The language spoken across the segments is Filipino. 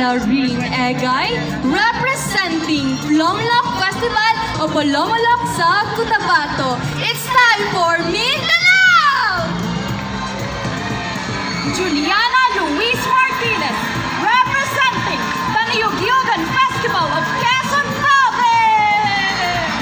Laureen Egay, representing Lomloc Festival of Olomoloc sa Cotabato. It's time for Mindanao! Juliana Luis Martinez, representing the Niyugyugan Festival of Quezon Province!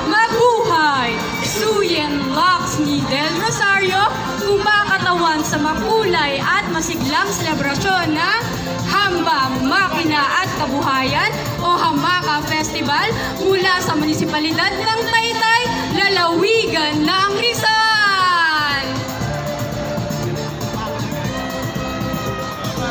Mabuhay! Suyen Laxmi Del Rosario, kumakatawan sa makulay at masiglang selebrasyon ng Hamba, Makina at Kabuhayan o Hamaka Festival mula sa munisipalidad ng Taytay, lalawigan ng Rizal.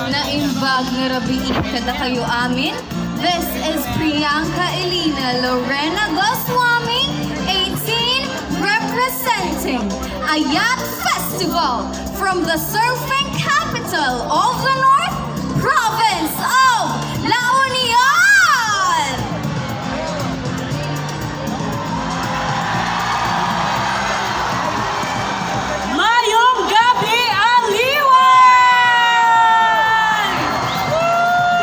Naimbag nga rabiin kada kayo amin. This is Priyanka Elena Lorena Goswami, 18, representing Ayat Festival from the surfing capital of the North, province of La Union! Mayong gabi, Aliwan!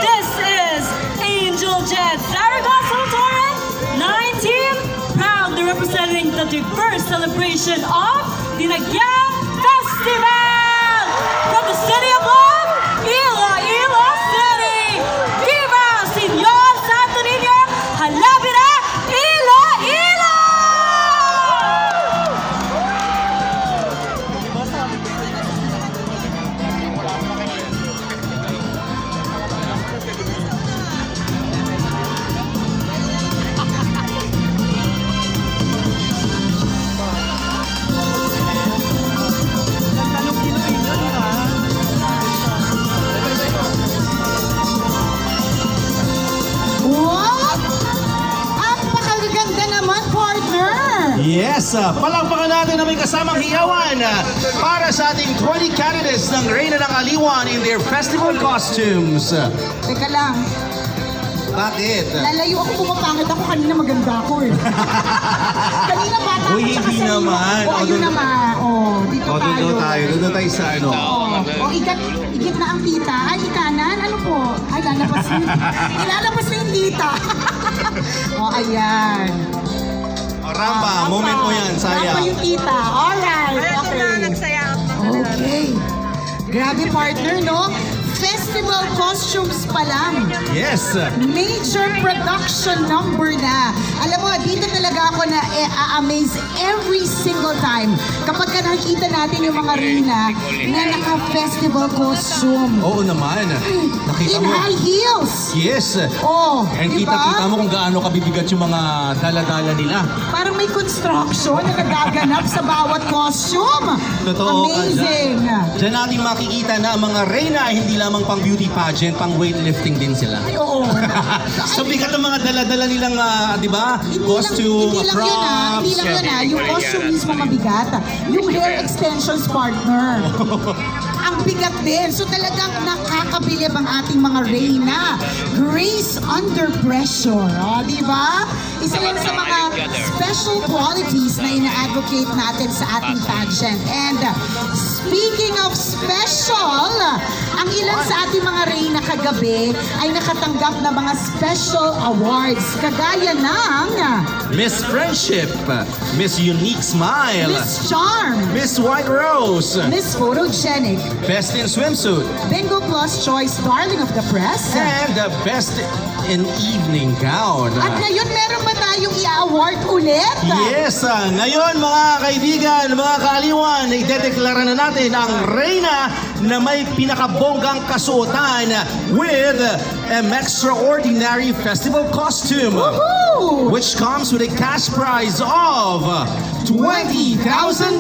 This is Angel Jet Zaragoza Torres, 19, proudly representing the diverse celebration of Dinagyan Festival from the city of Love, Iloilo City. Viva Senyor Santo Niño, Halabira, Iloilo! What? Ang pakagaganda naman, partner! Yes, palakpakan natin na may kasamang hiyawan para sa ating 20 candidates ng Reyna ng Aliwan in their festival costumes. Teka lang, Bakit? lalayo ako, pumapangit ako, kanina maganda ako eh. Kanina bata ako, Uy, tsaka hindi sarili. naman. O, ayun naman. O, dito O, tayo. doon tayo sa ano. O, igit na ang tita. Ay, ikanan, ano po? Ay, lalabas na ilalabas na yung tita. O, ayan. O, Ramba, moment mo yan, Ramba sayang. yung tita. Alright, okay. Okay. Grabe, partner, no? Festival costumes pa lang. Yes. Major production number na. Alam mo, dito talaga ako na a-amaze every single time kapag ka nakikita natin yung mga reyna na naka-festival costume. Oo naman. Nakita In mo. high heels. Yes. Oh, And di ba? kita mo kung gaano kabibigat yung mga dala-dala nila. Parang may construction na nagaganap sa bawat costume. Totoo ka Amazing. dyan. Diyan natin makikita na ang mga reyna ay hindi lamang pang beauty pageant, pang weightlifting din sila. Ay, oo. So bigat ang mga dala-dala nilang, di ba? Costume, hindi lang props. yun ah. Hindi lang yun ah. Yung costume mismo mabigat. Yung hair extensions partner. Ang bigat din. So talagang nakakabilib ang ating mga reyna. Grace under pressure. O, di ba? Isa yan sa mga special qualities na ina-advocate natin sa ating pageant. And speaking of special, ang ilan sa ating mga reyna kagabi ay nakatanggap ng mga special awards. Kagaya ng Miss Friendship, Miss Unique Smile, Miss Charm, Miss White Rose, Miss Photogenic, Best in Swimsuit, Bingo Plus Choice Darling of the Press. and the Best in Evening Gown. At ngayon, meron ba tayong i-award ulit? Yes, ngayon mga kaibigan, mga kaaliwan, idedeklara na natin ang reyna na may pinakabonggang kasuotan with an extraordinary festival costume, Woohoo! which comes with a cash prize of 20,000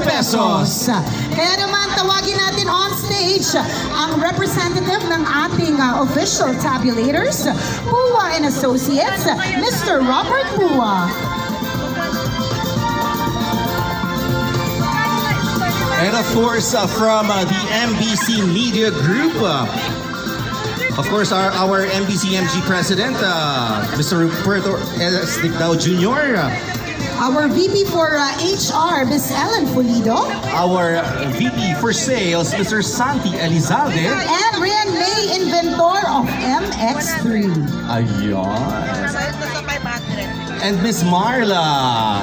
pesos. Kaya naman, tawagin natin on stage ang representative ng ating official tabulators, Pua and Associates, Mr. Robert Pua. And of course, from the MBC Media Group, of course, our MBC MG President, Mr. Roberto S. Dictao Jr., Our VP for HR, Miss Ellen Pulido. Our VP for Sales, Mr. Santi Elizalde. And Rian May, inventor of MX3. Ayun. Sahit na sa 500. And Miss Marla.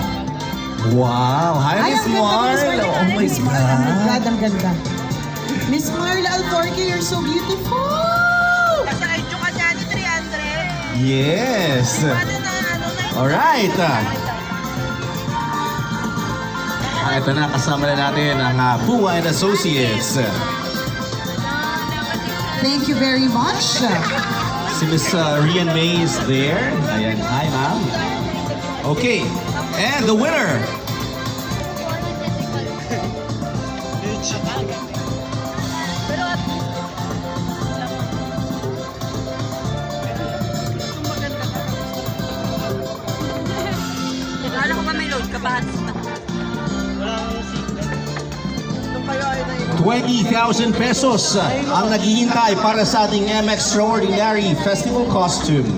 Wow. Hi, Ay, Miss ang ganda, Miss Marla. Marla. Oh my Miss Marla, oh my God. God, ang ganda. Miss Marla Alforque, you're so beautiful. Nasa edyo ka dyan, 300. Yes. Paano na, ano na? Alright. Ito na, kasama na natin ang Pua and Associates. Thank you very much. Si Miss Rian May is there. Ayan, hi ma'am. Okay, and the winner. Alam ko ba may load ka pa? 20,000 pesos ang naghihintay para sa ating M Extraordinary Festival Costume.